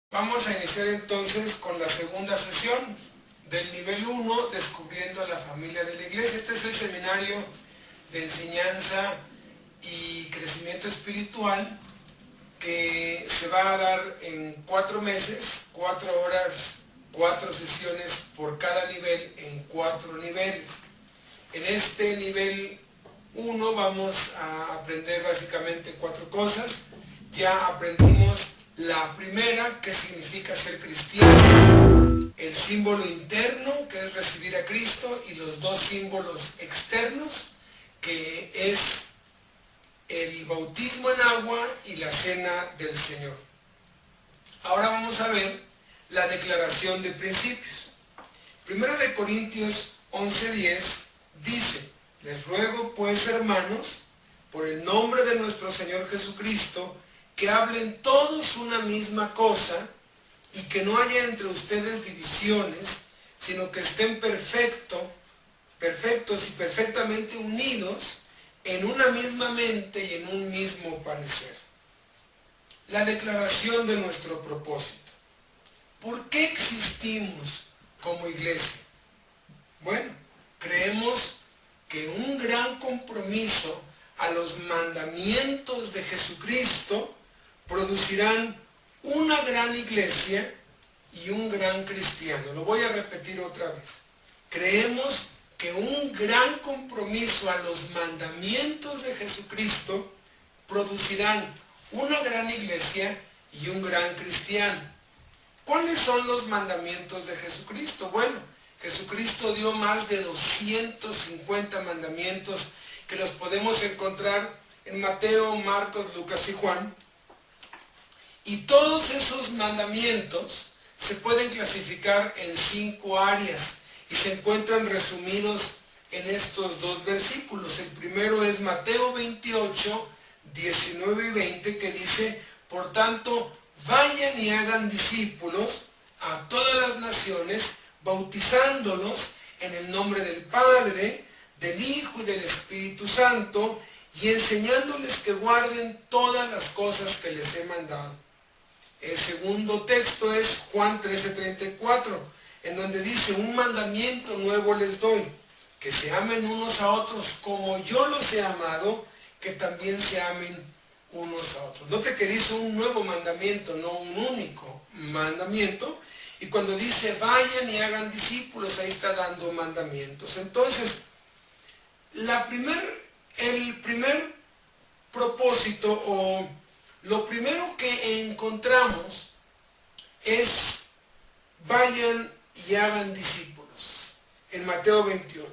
Vamos a iniciar entonces con la segunda sesión del nivel 1, descubriendo a la familia de la iglesia. Este es el seminario de enseñanza y crecimiento espiritual que se va a dar en 4 meses, 4 horas, 4 sesiones por cada nivel en 4 niveles. En este nivel 1 vamos a aprender básicamente 4 cosas. Ya aprendimos la primera, que significa ser cristiano, el símbolo interno, que es recibir a Cristo, y los 2 símbolos externos, que es el bautismo en agua y la cena del Señor. Ahora vamos a ver la declaración de principios. 1 Corintios 11:10 dice: les ruego pues, hermanos, por el nombre de nuestro Señor Jesucristo, que hablen todos una misma cosa y que no haya entre ustedes divisiones, sino que estén perfectos y perfectamente unidos en una misma mente y en un mismo parecer. La declaración de nuestro propósito. ¿Por qué existimos como iglesia? Bueno, creemos que un gran compromiso a los mandamientos de Jesucristo producirán una gran iglesia y un gran cristiano. Lo voy a repetir otra vez. Creemos que un gran compromiso a los mandamientos de Jesucristo producirán una gran iglesia y un gran cristiano. ¿Cuáles son los mandamientos de Jesucristo? Bueno, Jesucristo dio más de 250 mandamientos que los podemos encontrar en Mateo, Marcos, Lucas y Juan. Y todos esos mandamientos se pueden clasificar en 5 áreas y se encuentran resumidos en estos 2 versículos. El primero es Mateo 28, 19 y 20, que dice: por tanto, vayan y hagan discípulos a todas las naciones, bautizándolos en el nombre del Padre, del Hijo y del Espíritu Santo, y enseñándoles que guarden todas las cosas que les he mandado. El segundo texto es Juan 13:34, en donde dice: un mandamiento nuevo les doy, que se amen unos a otros como yo los he amado, que también se amen unos a otros. Note que dice un nuevo mandamiento, no un único mandamiento. Y cuando dice vayan y hagan discípulos, ahí está dando mandamientos. Entonces, el primer propósito, o lo primero que encontramos, es vayan y hagan discípulos en Mateo 28.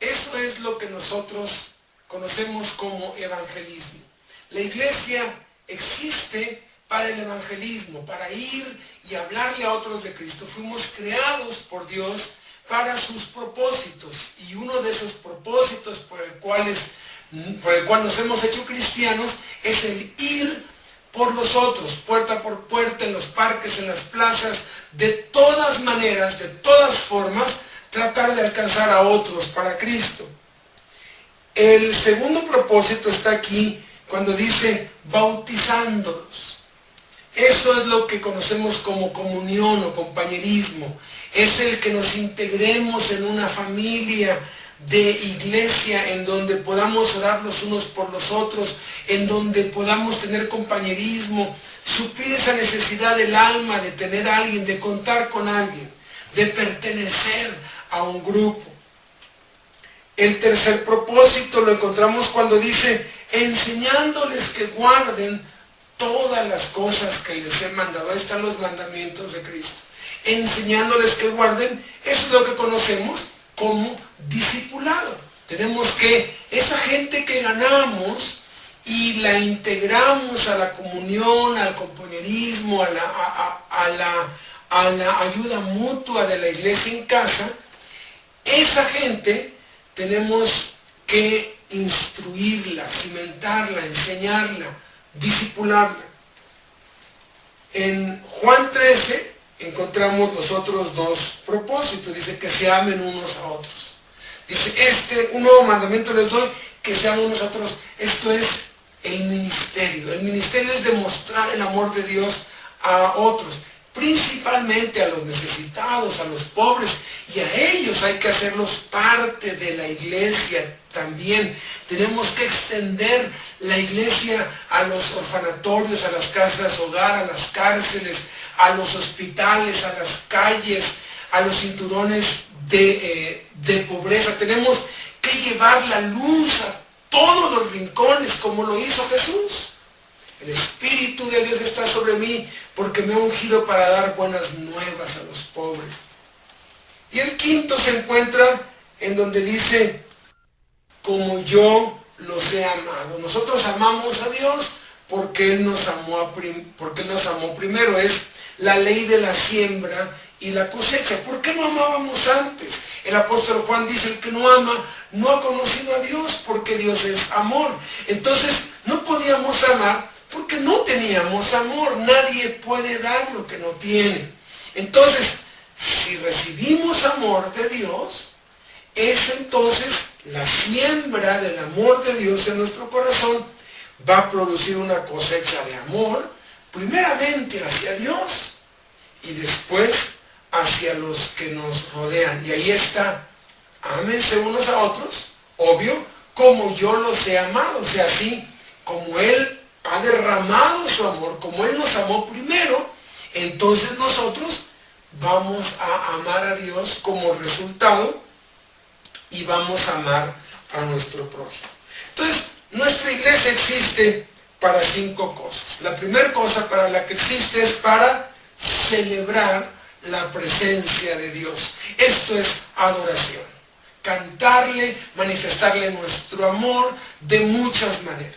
Eso es lo que nosotros conocemos como evangelismo. La iglesia existe para el evangelismo, para ir y hablarle a otros de Cristo. Fuimos creados por Dios para sus propósitos, y uno de esos propósitos por el cual nos hemos hecho cristianos es el ir por los otros, puerta por puerta, en los parques, en las plazas, de todas maneras, de todas formas, tratar de alcanzar a otros para Cristo. El segundo propósito está aquí cuando dice bautizándolos. Eso es lo que conocemos como comunión o compañerismo. Es el que nos integremos en una familia de iglesia en donde podamos orar los unos por los otros, en donde podamos tener compañerismo, suplir esa necesidad del alma de tener a alguien, de contar con alguien, de pertenecer a un grupo. El tercer propósito lo encontramos cuando dice enseñándoles que guarden todas las cosas que les he mandado. Ahí están los mandamientos de Cristo. Enseñándoles que guarden, eso es lo que conocemos como discipulado. Tenemos que, esa gente que ganamos y la integramos a la comunión, al compañerismo, a la ayuda mutua de la iglesia en casa, esa gente tenemos que instruirla, cimentarla, enseñarla, discipularla. En Juan 13 encontramos los otros 2 propósitos. Dice que se amen unos a otros. Dice, un nuevo mandamiento les doy, que se amen unos a otros. Esto es el ministerio. El ministerio es demostrar el amor de Dios a otros. principalmente a los necesitados, a los pobres, y a ellos hay que hacerlos parte de la iglesia también. Tenemos que extender la iglesia a los orfanatorios, a las casas hogar, a las cárceles, a los hospitales, a las calles, a los cinturones de pobreza. Tenemos que llevar la luz a todos los rincones, como lo hizo Jesús. El Espíritu de Dios está sobre mí porque me ha ungido para dar buenas nuevas a los pobres. Y el quinto se encuentra en donde dice, como yo los he amado. Nosotros amamos a Dios porque Él nos amó primero. Es la ley de la siembra y la cosecha. ¿Por qué no amábamos antes? El apóstol Juan dice, el que no ama no ha conocido a Dios, porque Dios es amor. Entonces no podíamos amar porque no teníamos amor. Nadie puede dar lo que no tiene. Entonces, si recibimos amor de Dios, es entonces la siembra del amor de Dios en nuestro corazón va a producir una cosecha de amor, primeramente hacia Dios y después hacia los que nos rodean. Y ahí está, ámense unos a otros, obvio, como yo los he amado. O sea, así como Él ha derramado su amor, como Él nos amó primero, entonces nosotros vamos a amar a Dios como resultado y vamos a amar a nuestro prójimo. Entonces, nuestra iglesia existe para 5 cosas. La primera cosa para la que existe es para celebrar la presencia de Dios. Esto es adoración. Cantarle, manifestarle nuestro amor de muchas maneras.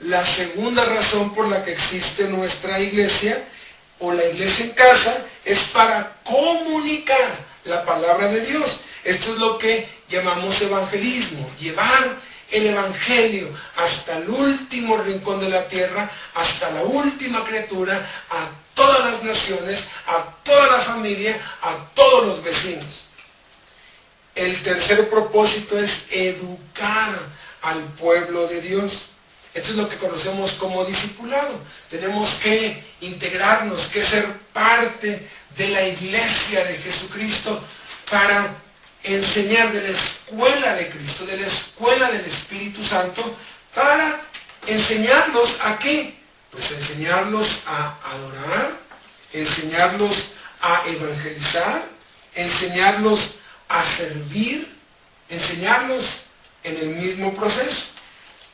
La segunda razón por la que existe nuestra iglesia o la iglesia en casa es para comunicar la palabra de Dios. Esto es lo que llamamos evangelismo, llevar el evangelio hasta el último rincón de la tierra, hasta la última criatura, a todas las naciones, a toda la familia, a todos los vecinos. El tercer propósito es educar al pueblo de Dios. Esto es lo que conocemos como discipulado. Tenemos que integrarnos, que ser parte de la iglesia de Jesucristo para enseñar de la escuela de Cristo, de la escuela del Espíritu Santo, para enseñarlos a qué? Pues enseñarlos a adorar, enseñarlos a evangelizar, enseñarlos a servir, enseñarlos en el mismo proceso.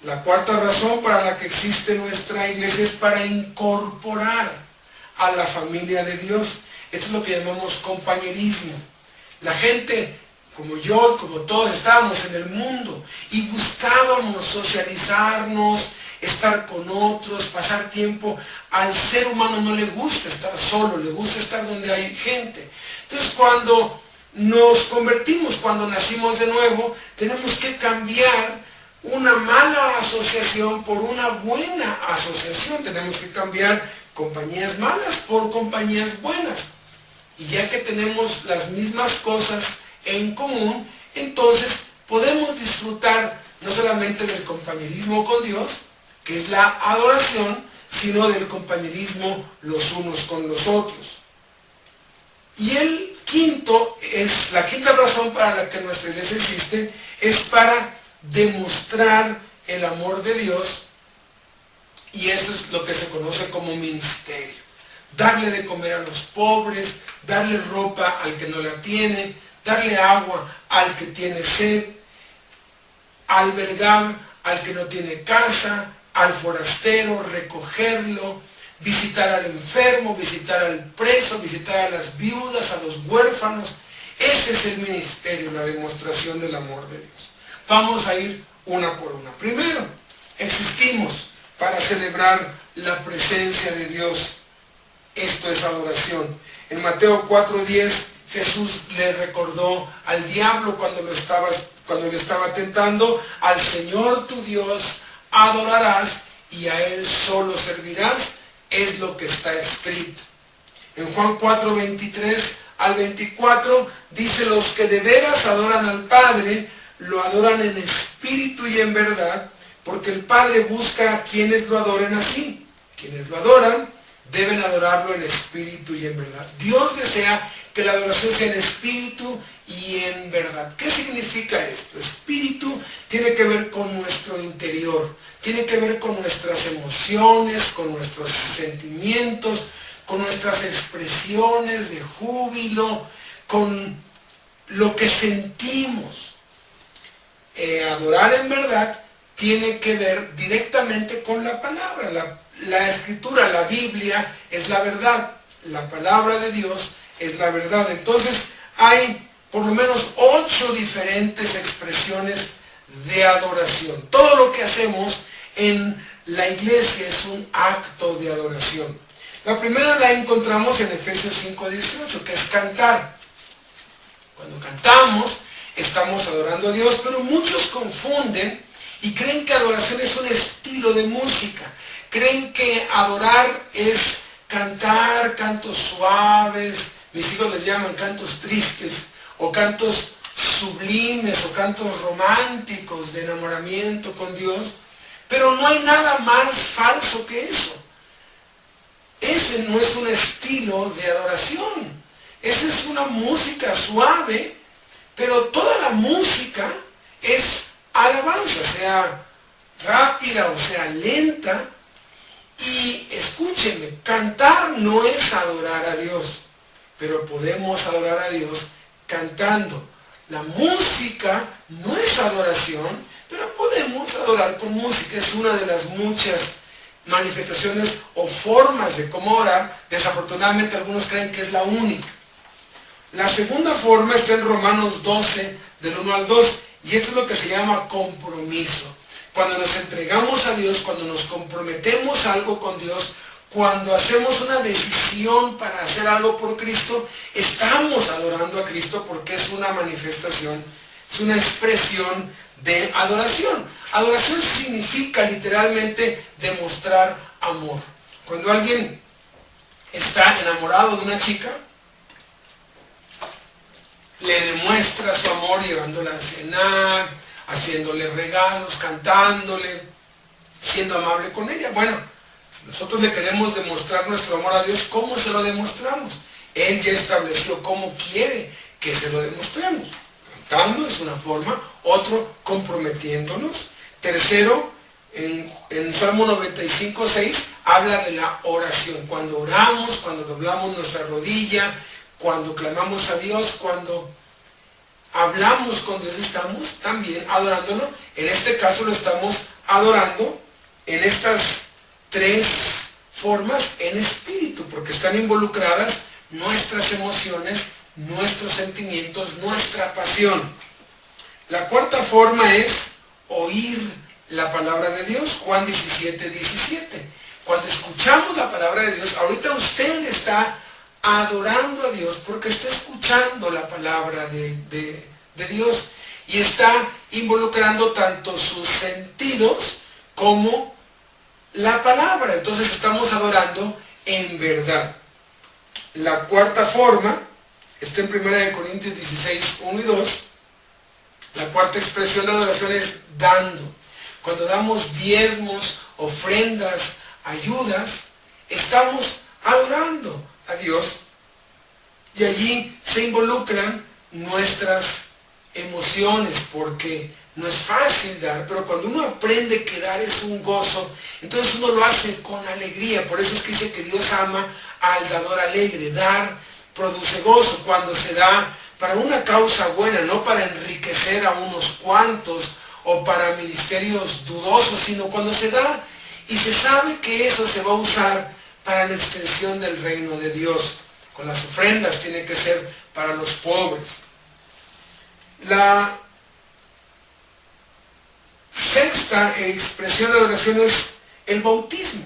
La cuarta razón para la que existe nuestra iglesia es para incorporar a la familia de Dios. Esto es lo que llamamos compañerismo. La gente, como yo, como todos, estábamos en el mundo y buscábamos socializarnos, estar con otros, pasar tiempo. Al ser humano no le gusta estar solo, le gusta estar donde hay gente. Entonces, cuando nos convertimos, cuando nacimos de nuevo, tenemos que cambiar una mala asociación por una buena asociación. Tenemos que cambiar compañías malas por compañías buenas. Y ya que tenemos las mismas cosas en común, entonces podemos disfrutar no solamente del compañerismo con Dios, que es la adoración, sino del compañerismo los unos con los otros. Y la quinta razón para la que nuestra iglesia existe es para demostrar el amor de Dios, y esto es lo que se conoce como ministerio. Darle de comer a los pobres, darle ropa al que no la tiene, darle agua al que tiene sed, albergar al que no tiene casa, al forastero, recogerlo, visitar al enfermo, visitar al preso, visitar a las viudas, a los huérfanos. Ese es el ministerio, la demostración del amor de Dios. Vamos a ir una por una. Primero, existimos para celebrar la presencia de Dios. Esto es adoración. En Mateo 4:10, Jesús le recordó al diablo cuando lo estaba tentando: al Señor tu Dios adorarás y a Él solo servirás. Es lo que está escrito. En Juan 4:23 al 24 dice: los que de veras adoran al Padre, lo adoran en espíritu y en verdad, porque el Padre busca a quienes lo adoren así. Quienes lo adoran deben adorarlo en espíritu y en verdad. Dios desea que la adoración sea en espíritu y en verdad. ¿Qué significa esto? Espíritu tiene que ver con nuestro interior, tiene que ver con nuestras emociones, con nuestros sentimientos, con nuestras expresiones de júbilo, con lo que sentimos. Adorar en verdad tiene que ver directamente con la palabra. La escritura, la Biblia es la verdad, la palabra de Dios es la verdad. Entonces hay por lo menos 8 diferentes expresiones de adoración. Todo lo que hacemos en la iglesia es un acto de adoración. La primera la encontramos en Efesios 5:18, que es cantar. Cuando cantamos, estamos adorando a Dios, pero muchos confunden y creen que adoración es un estilo de música. Creen que adorar es cantar cantos suaves, mis hijos les llaman cantos tristes, o cantos sublimes, o cantos románticos de enamoramiento con Dios. Pero no hay nada más falso que eso. Ese no es un estilo de adoración. Esa es una música suave, pero toda la música es alabanza, sea rápida o sea lenta. Y escúchenme, cantar no es adorar a Dios, pero podemos adorar a Dios cantando. La música no es adoración, pero podemos adorar con música. Es una de las muchas manifestaciones o formas de cómo orar. Desafortunadamente algunos creen que es la única. La segunda forma está en Romanos 12, del 1 al 2, y esto es lo que se llama compromiso. Cuando nos entregamos a Dios, cuando nos comprometemos a algo con Dios, cuando hacemos una decisión para hacer algo por Cristo, estamos adorando a Cristo porque es una manifestación, es una expresión de adoración. Adoración significa literalmente demostrar amor. Cuando alguien está enamorado de una chica, le demuestra su amor llevándola a cenar, haciéndole regalos, cantándole, siendo amable con ella. Bueno, si nosotros le queremos demostrar nuestro amor a Dios, ¿cómo se lo demostramos? Él ya estableció cómo quiere que se lo demostremos. Cantando es una forma, otro comprometiéndonos. Tercero, en Salmo 95:6 habla de la oración. Cuando oramos, cuando doblamos nuestra rodilla, cuando clamamos a Dios, cuando hablamos con Dios, estamos también adorándolo. En este caso lo estamos adorando en estas 3 formas en espíritu, porque están involucradas nuestras emociones, nuestros sentimientos, nuestra pasión. La cuarta forma es oír la palabra de Dios. Juan 17:17. Cuando escuchamos la palabra de Dios, ahorita usted está adorando a Dios porque está escuchando la palabra de Dios y está involucrando tanto sus sentidos como la palabra. Entonces estamos adorando en verdad. La cuarta forma está en 1 Corintios 16:1 y 2. La cuarta expresión de adoración es dando. Cuando damos diezmos, ofrendas, ayudas, estamos adorando a Dios, y allí se involucran nuestras emociones, porque no es fácil dar, pero cuando uno aprende que dar es un gozo, entonces uno lo hace con alegría. Por eso es que dice que Dios ama al dador alegre. Dar produce gozo cuando se da para una causa buena, no para enriquecer a unos cuantos o para ministerios dudosos, sino cuando se da y se sabe que eso se va a usar para la extensión del reino de Dios. Con las ofrendas tiene que ser para los pobres. La sexta expresión de adoración es el bautismo.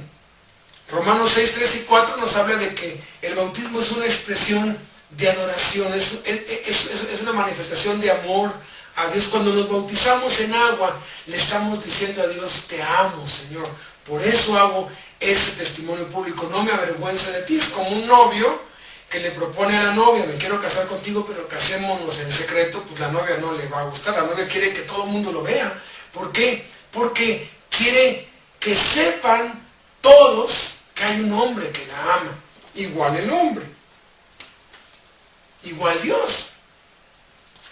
Romanos 6:3 y 4 nos habla de que el bautismo es una expresión de adoración, es una manifestación de amor a Dios. Cuando nos bautizamos en agua, le estamos diciendo a Dios: te amo, Señor, por eso hago ese testimonio público, no me avergüenzo de ti. Es como un novio que le propone a la novia: me quiero casar contigo, pero casémonos en secreto. Pues la novia no le va a gustar, la novia quiere que todo el mundo lo vea. ¿Por qué? Porque quiere que sepan todos que hay un hombre que la ama. Igual el hombre, igual Dios.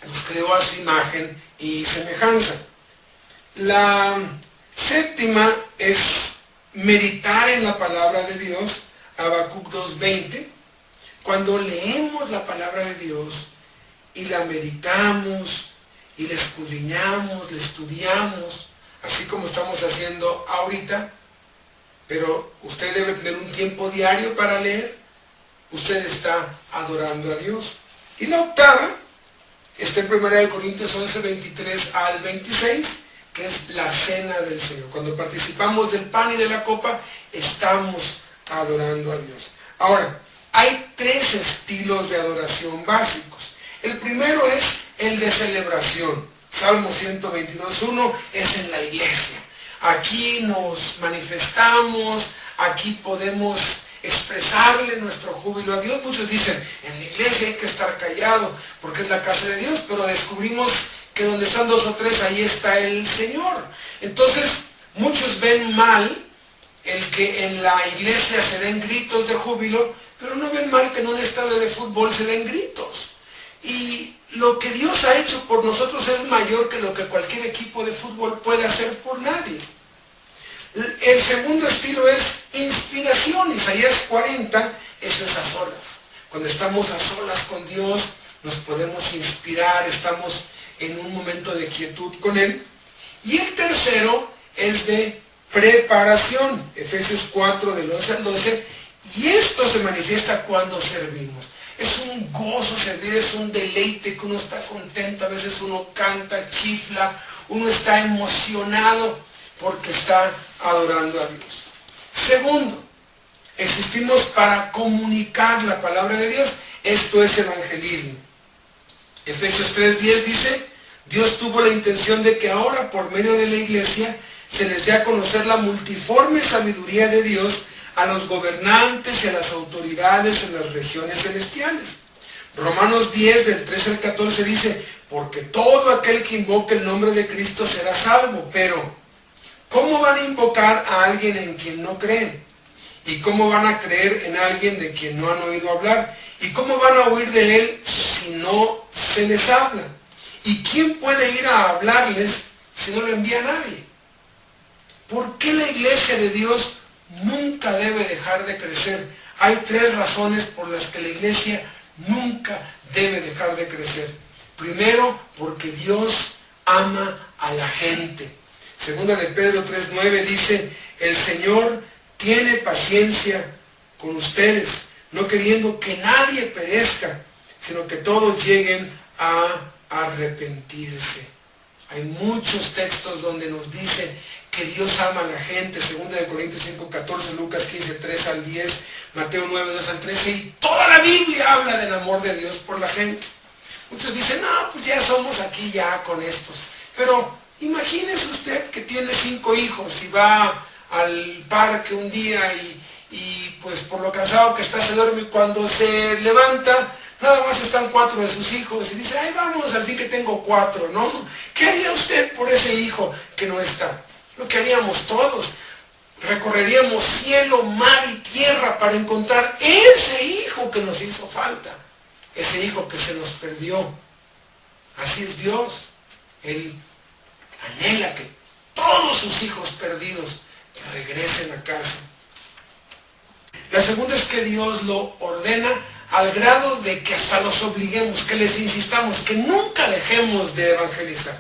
Nos creó a su imagen y semejanza. La séptima es meditar en la palabra de Dios, Habacuc 2:20. Cuando leemos la palabra de Dios y la meditamos y la escudriñamos, la estudiamos, así como estamos haciendo ahorita, pero usted debe tener un tiempo diario para leer, usted está adorando a Dios. Y la octava está en 1 Corintios 11, 23 al 26, que es la cena del Señor. Cuando participamos del pan y de la copa, estamos adorando a Dios. Ahora, hay tres estilos de adoración básicos. El primero es el de celebración. Salmo 122:1 es en la iglesia. Aquí nos manifestamos, aquí podemos expresarle nuestro júbilo a Dios. Muchos dicen, en la iglesia hay que estar callado porque es la casa de Dios, pero descubrimos que donde están dos o tres, ahí está el Señor. Entonces, muchos ven mal el que en la iglesia se den gritos de júbilo, pero no ven mal que en un estadio de fútbol se den gritos. Y lo que Dios ha hecho por nosotros es mayor que lo que cualquier equipo de fútbol puede hacer por nadie. El segundo estilo es inspiración. Isaías 40, eso es a solas. Cuando estamos a solas con Dios, nos podemos inspirar, estamos en un momento de quietud con Él. Y el tercero es de preparación. Efesios 4, del 11 al 12. Y esto se manifiesta cuando servimos. Es un gozo servir, es un deleite que uno está contento, a veces uno canta, chifla, uno está emocionado porque está adorando a Dios. Segundo, existimos para comunicar la palabra de Dios, esto es evangelismo. Efesios 3:10 dice, Dios tuvo la intención de que ahora por medio de la iglesia se les dé a conocer la multiforme sabiduría de Dios a los gobernantes y a las autoridades en las regiones celestiales. Romanos 10, del 13 al 14 dice, porque todo aquel que invoque el nombre de Cristo será salvo, pero ¿cómo van a invocar a alguien en quien no creen? ¿Y cómo van a creer en alguien de quien no han oído hablar? ¿Y cómo van a oír de él si no se les habla? ¿Y quién puede ir a hablarles si no lo envía nadie? ¿Por qué la iglesia de Dios nunca debe dejar de crecer? Hay tres razones por las que la iglesia nunca debe dejar de crecer. Primero, porque Dios ama a la gente. Segunda de Pedro 3:9 dice, el Señor tiene paciencia con ustedes, no queriendo que nadie perezca, sino que todos lleguen a arrepentirse. Hay muchos textos donde nos dice que Dios ama a la gente. Segunda de Corintios 5:14, Lucas 15:3 al 10, Mateo 9:2 al 13, y toda la Biblia habla del amor de Dios por la gente. Muchos dicen, no, pues ya somos aquí ya con estos. Pero imagínese usted que tiene 5 hijos y va al parque un día y pues por lo cansado que está se duerme, y cuando se levanta nada más están 4 de sus hijos y dice, ay, vamos, al fin que tengo 4, ¿no? ¿Qué haría usted por ese hijo que no está? Lo que haríamos todos. Recorreríamos cielo, mar y tierra para encontrar ese hijo que nos hizo falta, ese hijo que se nos perdió. Así es Dios. Él anhela que todos sus hijos perdidos regresen a casa. La segunda es que Dios lo ordena al grado de que hasta los obliguemos, que les insistamos, que nunca dejemos de evangelizar.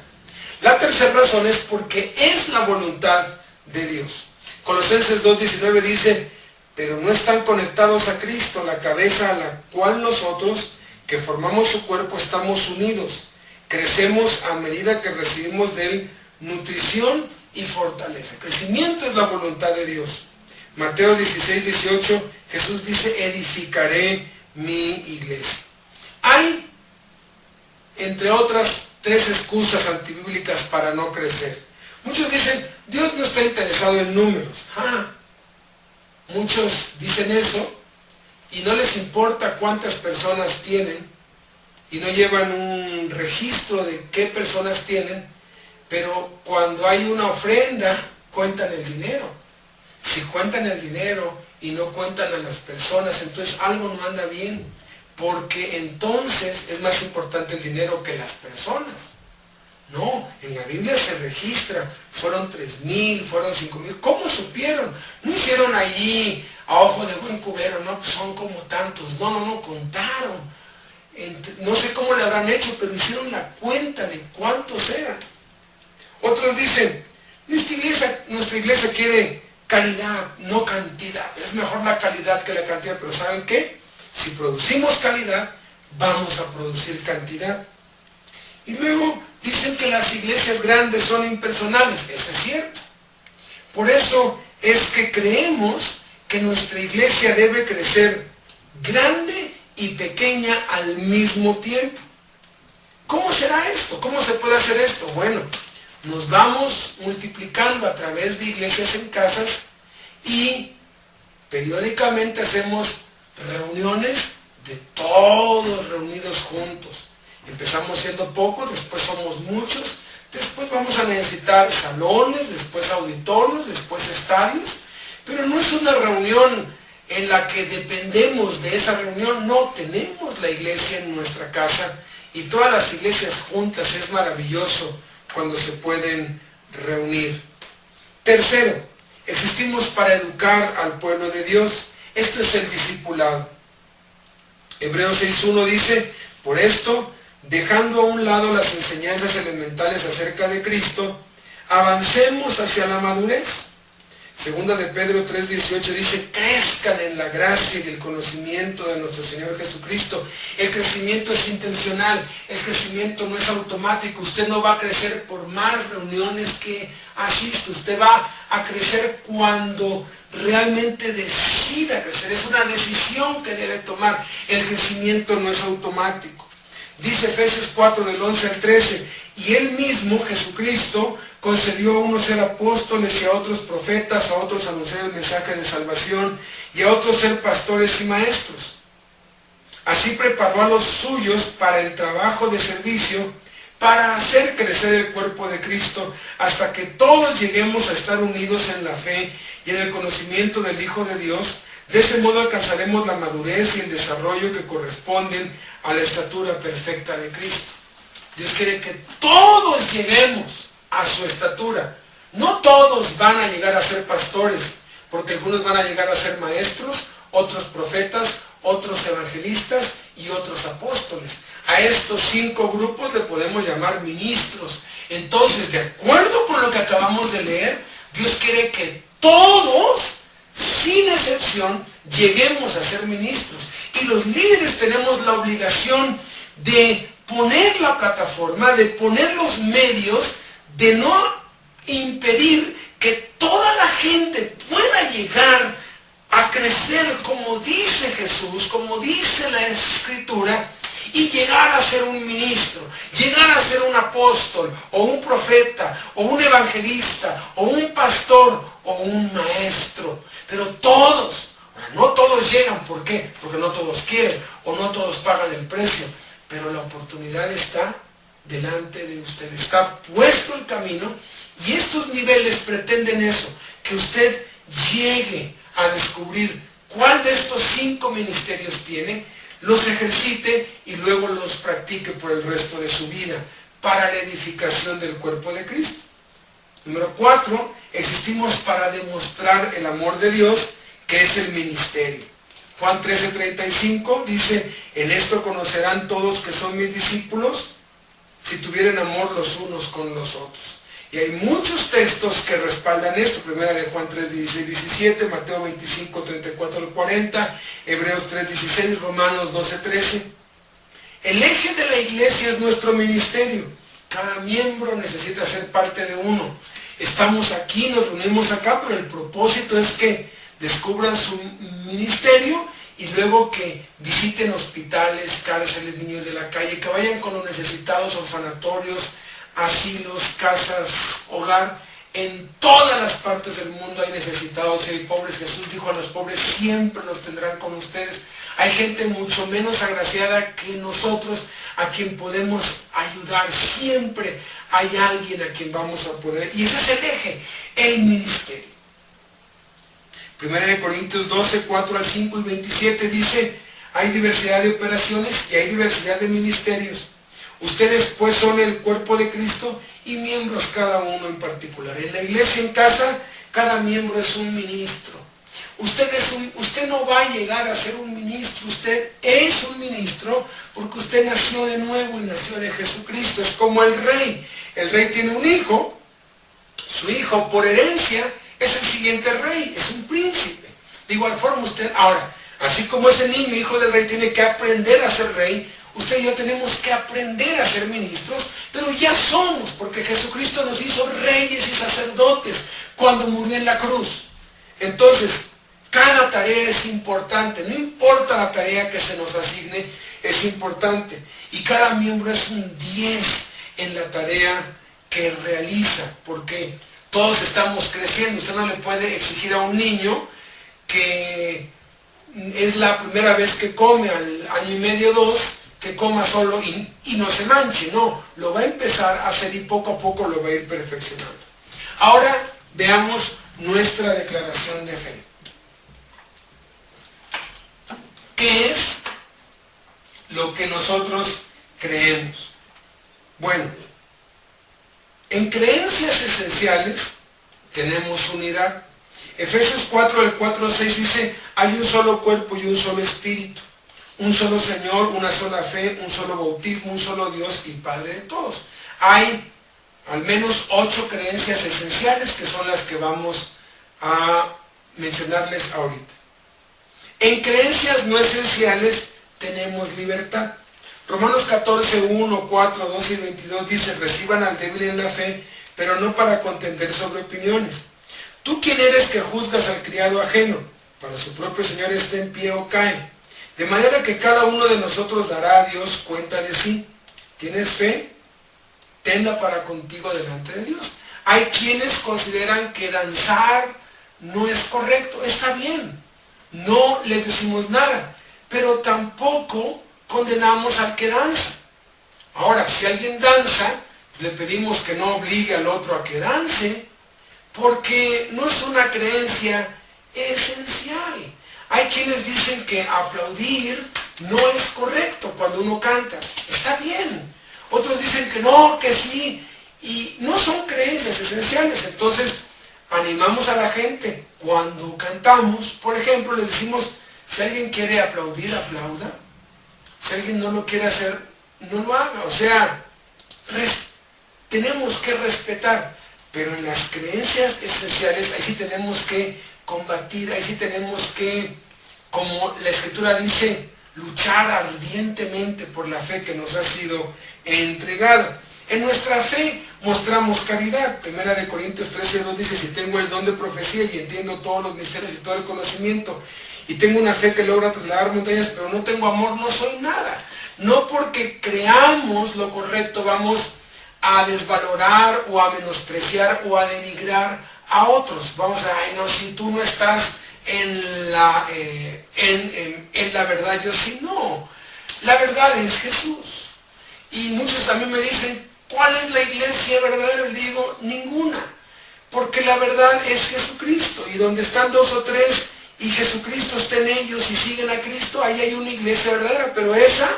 La tercera razón es porque es la voluntad de Dios. Colosenses 2:19 dice, pero no están conectados a Cristo, la cabeza a la cual nosotros, que formamos su cuerpo, estamos unidos. Crecemos a medida que recibimos de Él nutrición y fortaleza. El crecimiento es la voluntad de Dios. Mateo 16:18, Jesús dice, edificaré mi iglesia. Hay, entre otras, 3 excusas antibíblicas para no crecer. Muchos dicen, Dios no está interesado en números. Muchos dicen eso y no les importa cuántas personas tienen y no llevan un registro de qué personas tienen, pero cuando hay una ofrenda, cuentan el dinero. Si cuentan el dinero y no cuentan a las personas, entonces algo no anda bien, porque entonces es más importante el dinero que las personas. No, en la Biblia se registra, fueron 3,000, fueron 5,000, ¿cómo supieron? No hicieron allí a ojo de buen cubero, no, pues son como tantos, no, contaron. No sé cómo le habrán hecho, pero hicieron la cuenta de cuántos eran. Otros dicen, nuestra iglesia quiere calidad, no cantidad. Es mejor la calidad que la cantidad, pero ¿saben qué? Si producimos calidad, vamos a producir cantidad. Y luego dicen que las iglesias grandes son impersonales. Eso es cierto. Por eso es que creemos que nuestra iglesia debe crecer grande y pequeña al mismo tiempo. ¿Cómo será esto? ¿Cómo se puede hacer esto? Bueno, nos vamos multiplicando a través de iglesias en casas y periódicamente hacemos reuniones de todos reunidos juntos. Empezamos siendo pocos, después somos muchos, después vamos a necesitar salones, después auditorios, después estadios, pero no es una reunión en la que dependemos de esa reunión, no, tenemos la iglesia en nuestra casa y todas las iglesias juntas, es maravilloso cuando se pueden reunir. Tercero, existimos para educar al pueblo de Dios. Esto es el discipulado. Hebreos 6:1 dice, por esto, dejando a un lado las enseñanzas elementales acerca de Cristo, avancemos hacia la madurez. Segunda de Pedro 3:18 dice, crezcan en la gracia y el conocimiento de nuestro Señor Jesucristo. El crecimiento es intencional, el crecimiento no es automático. Usted no va a crecer por más reuniones que asiste. Usted va a crecer cuando realmente decida crecer. Es una decisión que debe tomar. El crecimiento no es automático. Dice Efesios 4 del 11 al 13, y Él mismo, Jesucristo, concedió a unos ser apóstoles y a otros profetas, a otros anunciar el mensaje de salvación y a otros ser pastores y maestros. Así preparó a los suyos para el trabajo de servicio, para hacer crecer el cuerpo de Cristo, hasta que todos lleguemos a estar unidos en la fe y en el conocimiento del Hijo de Dios. De ese modo alcanzaremos la madurez y el desarrollo que corresponden a la estatura perfecta de Cristo. Dios quiere que todos lleguemos a su estatura. No todos van a llegar a ser pastores, porque algunos van a llegar a ser maestros, otros profetas, otros evangelistas y otros apóstoles. A estos 5 grupos le podemos llamar ministros. Entonces, de acuerdo con lo que acabamos de leer, Dios quiere que todos, sin excepción, lleguemos a ser ministros. Y los líderes tenemos la obligación de poner la plataforma, de poner los medios, de no impedir que toda la gente pueda llegar a crecer como dice Jesús, como dice la Escritura, y llegar a ser un ministro, llegar a ser un apóstol, o un profeta, o un evangelista, o un pastor, o un maestro. Pero todos, no todos llegan, ¿por qué? Porque no todos quieren, o no todos pagan el precio, pero la oportunidad está delante de usted, está puesto el camino, y estos niveles pretenden eso, que usted llegue a descubrir cuál de estos 5 ministerios tiene, los ejercite y luego los practique por el resto de su vida para la edificación del cuerpo de Cristo. Número 4, existimos para demostrar el amor de Dios, que es el ministerio. Juan 13:35 dice, en esto conocerán todos que son mis discípulos, si tuvieran amor los unos con los otros. Y hay muchos textos que respaldan esto. Primera de Juan 3:16-17, Mateo 25:34-40, Hebreos 3:16, Romanos 12:13. El eje de la iglesia es nuestro ministerio. Cada miembro necesita ser parte de uno. Estamos aquí, nos reunimos acá, pero el propósito es que descubran su ministerio y luego que visiten hospitales, cárceles, niños de la calle, que vayan con los necesitados, orfanatorios, asilos, casas, hogar. En todas las partes del mundo hay necesitados y hay pobres. Jesús dijo, a los pobres siempre los tendrán con ustedes. Hay gente mucho menos agraciada que nosotros a quien podemos ayudar. Siempre hay alguien a quien vamos a poder. Y ese es el eje, el ministerio. Primera de Corintios 12, 4 al 5 y 27 dice, hay diversidad de operaciones y hay diversidad de ministerios. Ustedes pues son el cuerpo de Cristo y miembros cada uno en particular. En la iglesia, en casa, cada miembro es un ministro. Usted no va a llegar a ser un ministro, usted es un ministro porque usted nació de nuevo y nació de Jesucristo. Es como el rey. El rey tiene un hijo, su hijo por herencia es el siguiente rey, es un príncipe. De igual forma usted, ahora, así como ese niño, hijo del rey, tiene que aprender a ser rey, usted y yo tenemos que aprender a ser ministros, pero ya somos, porque Jesucristo nos hizo reyes y sacerdotes cuando murió en la cruz. Entonces, cada tarea es importante, no importa la tarea que se nos asigne, es importante. Y cada miembro es un 10 en la tarea que realiza, porque todos estamos creciendo. Usted no le puede exigir a un niño que es la primera vez que come, al año y medio, 2, que coma solo y no se manche. No, lo va a empezar a hacer y poco a poco lo va a ir perfeccionando. Ahora veamos nuestra declaración de fe. ¿Qué es lo que nosotros creemos? Bueno, en creencias esenciales tenemos unidad. Efesios 4, del 4 al 6 dice, hay un solo cuerpo y un solo espíritu, un solo Señor, una sola fe, un solo bautismo, un solo Dios y Padre de todos. Hay al menos 8 creencias esenciales que son las que vamos a mencionarles ahorita. En creencias no esenciales tenemos libertad. Romanos 14, 1, 4, 12 y 22 dice, reciban al débil en la fe, pero no para contender sobre opiniones. ¿Tú quién eres que juzgas al criado ajeno? Para su propio Señor esté en pie o cae. De manera que cada uno de nosotros dará a Dios cuenta de sí. ¿Tienes fe? Tenla para contigo delante de Dios. Hay quienes consideran que danzar no es correcto. Está bien, no les decimos nada, pero tampoco condenamos al que danza. Ahora, si alguien danza, le pedimos que no obligue al otro a que dance, porque no es una creencia esencial. Hay quienes dicen que aplaudir no es correcto cuando uno canta. Está bien. Otros dicen que no, que sí. Y no son creencias esenciales. Entonces, animamos a la gente cuando cantamos. Por ejemplo, le decimos, si alguien quiere aplaudir, aplauda. Si alguien no lo quiere hacer, no lo haga. O sea, tenemos que respetar. Pero en las creencias esenciales, ahí sí tenemos que combatir, ahí sí tenemos que, como la Escritura dice, luchar ardientemente por la fe que nos ha sido entregada. En nuestra fe mostramos caridad. Primera de Corintios 13, 2 dice, si tengo el don de profecía y entiendo todos los misterios y todo el conocimiento, y tengo una fe que logra trasladar montañas, pero no tengo amor, no soy nada. No porque creamos lo correcto vamos a desvalorar o a menospreciar o a denigrar a otros. Vamos a, ay no, si tú no estás en la verdad, yo sí, no. La verdad es Jesús. Y muchos a mí me dicen, ¿cuál es la iglesia verdadera? Le digo, ninguna. Porque la verdad es Jesucristo. Y donde están 2 o 3 y Jesucristo está en ellos y siguen a Cristo, ahí hay una iglesia verdadera. Pero esa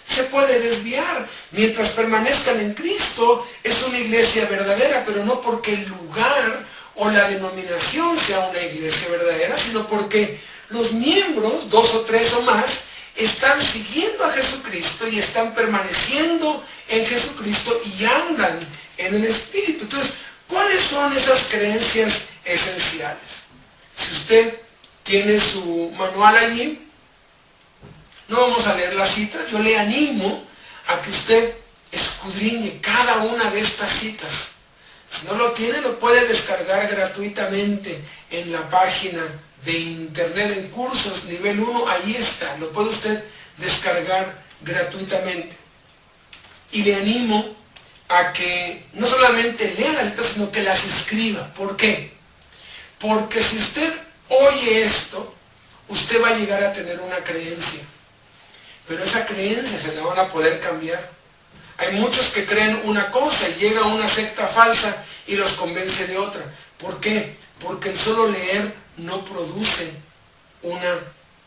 se puede desviar. Mientras permanezcan en Cristo, es una iglesia verdadera, pero no porque el lugar o la denominación sea una iglesia verdadera, sino porque los miembros, 2 o 3 o más, están siguiendo a Jesucristo y están permaneciendo en Jesucristo y andan en el Espíritu. Entonces, ¿cuáles son esas creencias esenciales? Si usted tiene su manual allí, no vamos a leer las citas, yo le animo a que usted escudriñe cada una de estas citas. Si no lo tiene, lo puede descargar gratuitamente en la página de internet en cursos nivel 1, ahí está, lo puede usted descargar gratuitamente. Y le animo a que no solamente lea las citas, sino que las escriba. ¿Por qué? Porque si usted oye esto, usted va a llegar a tener una creencia. Pero esa creencia se la van a poder cambiar. Hay muchos que creen una cosa y llega una secta falsa y los convence de otra. ¿Por qué? Porque el solo leer no produce una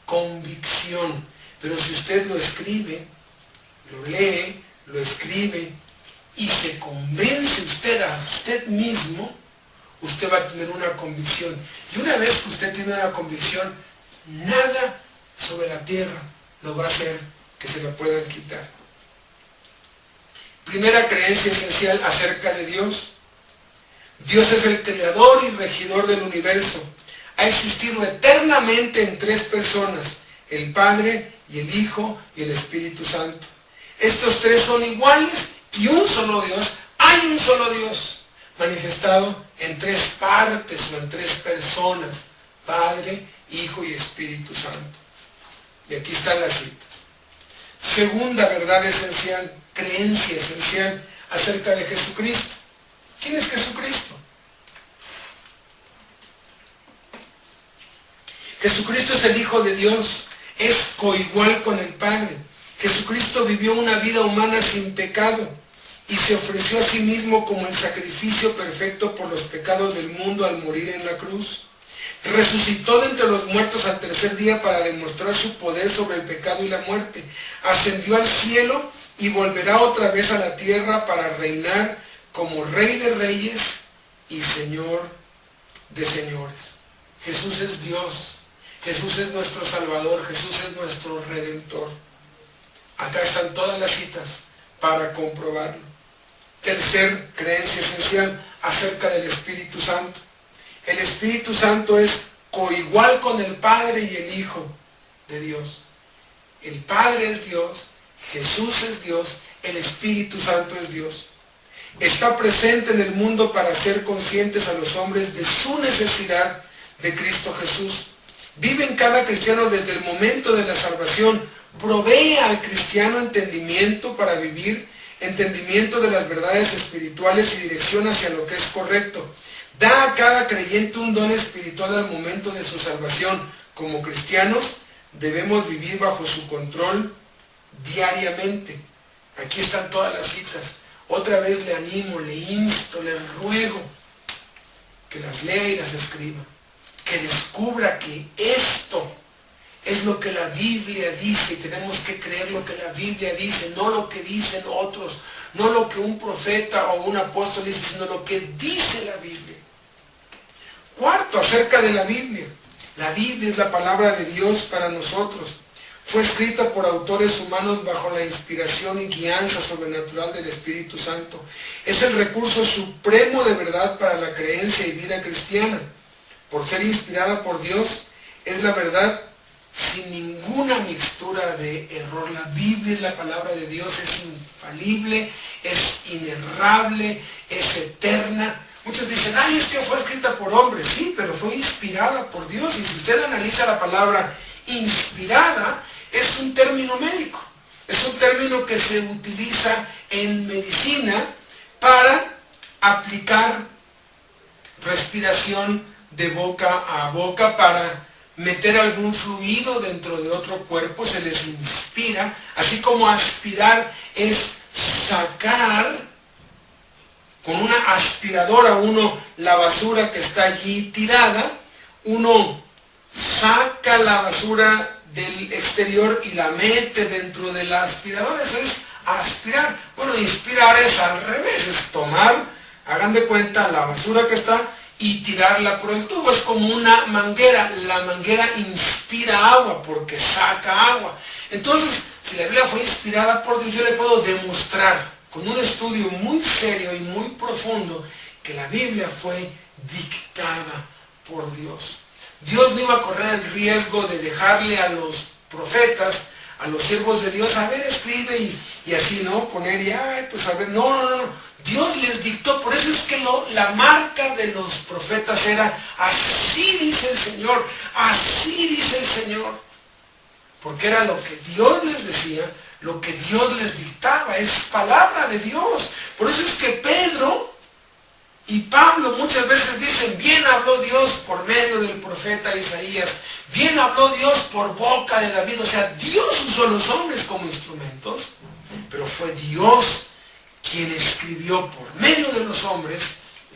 convicción. Pero si usted lo escribe, lo lee, lo escribe y se convence usted a usted mismo, usted va a tener una convicción. Y una vez que usted tiene una convicción, nada sobre la tierra lo va a hacer que se la puedan quitar. Primera creencia esencial acerca de Dios. Dios es el creador y regidor del universo. Ha existido eternamente en tres personas, el Padre y el Hijo y el Espíritu Santo. Estos tres son iguales y un solo Dios. Hay un solo Dios manifestado en tres partes o en tres personas, Padre, Hijo y Espíritu Santo. Y aquí están las citas. Segunda verdad esencial, creencia esencial acerca de Jesucristo. ¿Quién es Jesucristo? Jesucristo es el Hijo de Dios, es coigual con el Padre. Jesucristo vivió una vida humana sin pecado y se ofreció a sí mismo como el sacrificio perfecto por los pecados del mundo al morir en la cruz. Resucitó de entre los muertos al tercer día para demostrar su poder sobre el pecado y la muerte. Ascendió al cielo y volverá otra vez a la tierra para reinar como Rey de Reyes y Señor de Señores. Jesús es Dios. Jesús es nuestro Salvador. Jesús es nuestro Redentor. Acá están todas las citas para comprobarlo. Tercer creencia esencial acerca del Espíritu Santo. El Espíritu Santo es coigual con el Padre y el Hijo de Dios. El Padre es Dios, Jesús es Dios, el Espíritu Santo es Dios. Está presente en el mundo para hacer conscientes a los hombres de su necesidad de Cristo Jesús. Vive en cada cristiano desde el momento de la salvación. Provee al cristiano entendimiento para vivir, entendimiento de las verdades espirituales y dirección hacia lo que es correcto. Da a cada creyente un don espiritual al momento de su salvación. Como cristianos debemos vivir bajo su control diariamente. Aquí están todas las citas. Otra vez le animo, le insto, le ruego que las lea y las escriba. Que descubra que esto es lo que la Biblia dice y tenemos que creer lo que la Biblia dice, no lo que dicen otros, no lo que un profeta o un apóstol dice, sino lo que dice la Biblia. Cuarto, acerca de la Biblia. La Biblia es la palabra de Dios para nosotros. Fue escrita por autores humanos bajo la inspiración y guianza sobrenatural del Espíritu Santo. Es el recurso supremo de verdad para la creencia y vida cristiana. Por ser inspirada por Dios, es la verdad sin ninguna mixtura de error. La Biblia es la palabra de Dios, es infalible, es inerrable, es eterna. Muchos dicen, ay, es que fue escrita por hombres. Sí, pero fue inspirada por Dios. Y si usted analiza la palabra inspirada, es un término médico. Es un término que se utiliza en medicina para aplicar respiración de boca a boca, para meter algún fluido dentro de otro cuerpo, se les inspira, así como aspirar es sacar con una aspiradora uno la basura que está allí tirada, uno saca la basura del exterior y la mete dentro de la aspiradora. Eso es aspirar. Bueno, inspirar es al revés, es tomar, hagan de cuenta, la basura que está y tirarla por el tubo. Es como una manguera. La manguera inspira agua porque saca agua. Entonces, si la Biblia fue inspirada por Dios, yo le puedo demostrar con un estudio muy serio y muy profundo que la Biblia fue dictada por Dios. Dios no iba a correr el riesgo de dejarle a los profetas, a los siervos de Dios, a ver, escribe y así, ¿no? Poner y, ay, pues a ver, no. Dios les dictó, por eso es que la marca de los profetas era, así dice el Señor, así dice el Señor. Porque era lo que Dios les decía, lo que Dios les dictaba, es palabra de Dios. Por eso es que Pedro y Pablo muchas veces dicen, bien habló Dios por medio del profeta Isaías, bien habló Dios por boca de David. O sea, Dios usó a los hombres como instrumentos, pero fue Dios quien escribió por medio de los hombres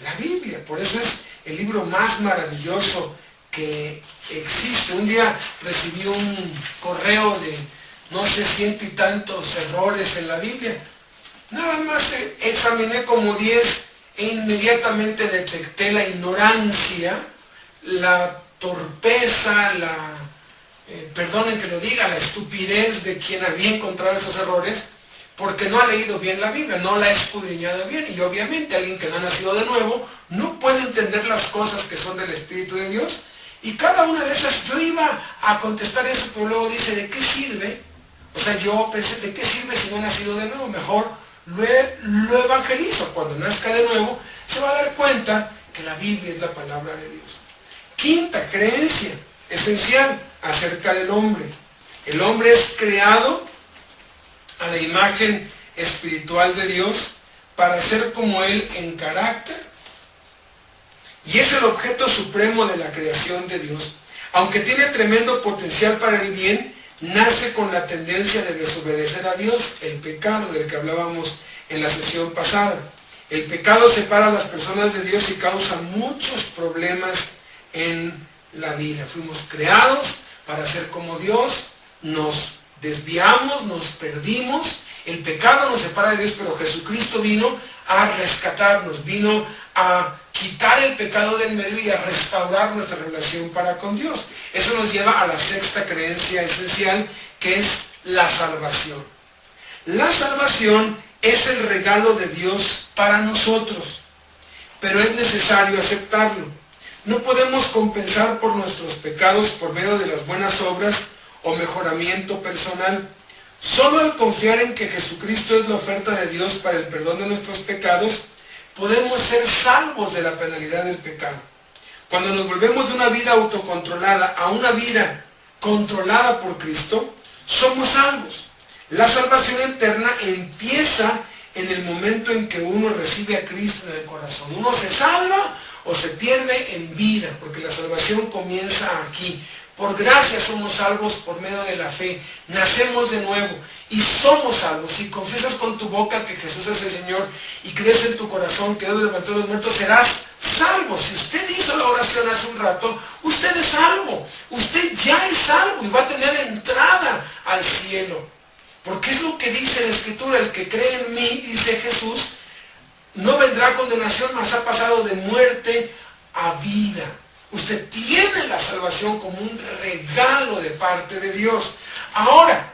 la Biblia. Por eso es el libro más maravilloso que existe. Un día recibí un correo de, no sé, 100 y tantos errores en la Biblia. Nada más examiné como 10 e inmediatamente detecté la ignorancia, la torpeza, perdonen que lo diga, la estupidez de quien había encontrado esos errores, porque no ha leído bien la Biblia, no la ha escudriñado bien. Y obviamente alguien que no ha nacido de nuevo no puede entender las cosas que son del Espíritu de Dios. Y cada una de esas, yo iba a contestar eso, pero luego dice, ¿de qué sirve? O sea, yo pensé, ¿de qué sirve si no ha nacido de nuevo? Mejor lo evangelizo. Cuando nazca de nuevo, se va a dar cuenta que la Biblia es la palabra de Dios. Quinta creencia esencial acerca del hombre. El hombre es creado a la imagen espiritual de Dios para ser como Él en carácter, y es el objeto supremo de la creación de Dios. Aunque tiene tremendo potencial para el bien, nace con la tendencia de desobedecer a Dios, el pecado del que hablábamos en la sesión pasada. El pecado separa a las personas de Dios y causa muchos problemas en la vida. Fuimos creados para ser como Dios, nos desviamos, nos perdimos, el pecado nos separa de Dios, pero Jesucristo vino a rescatarnos, vino a quitar el pecado del medio y a restaurar nuestra relación para con Dios. Eso nos lleva a la sexta creencia esencial, que es la salvación. La salvación es el regalo de Dios para nosotros, pero es necesario aceptarlo. No podemos compensar por nuestros pecados por medio de las buenas obras o mejoramiento personal. Solo al confiar en que Jesucristo es la oferta de Dios para el perdón de nuestros pecados, podemos ser salvos de la penalidad del pecado. Cuando nos volvemos de una vida autocontrolada a una vida controlada por Cristo, somos salvos. La salvación eterna empieza en el momento en que uno recibe a Cristo en el corazón. Uno se salva o se pierde en vida, porque la salvación comienza aquí. Por gracia somos salvos por medio de la fe. Nacemos de nuevo y somos salvos. Si confiesas con tu boca que Jesús es el Señor y crees en tu corazón que Dios levantó a los muertos, serás salvo. Si usted hizo la oración hace un rato, usted es salvo. Usted ya es salvo y va a tener entrada al cielo. Porque es lo que dice la Escritura: el que cree en mí, dice Jesús, no vendrá condenación, mas ha pasado de muerte a vida. Usted tiene la salvación como un regalo de parte de Dios. Ahora,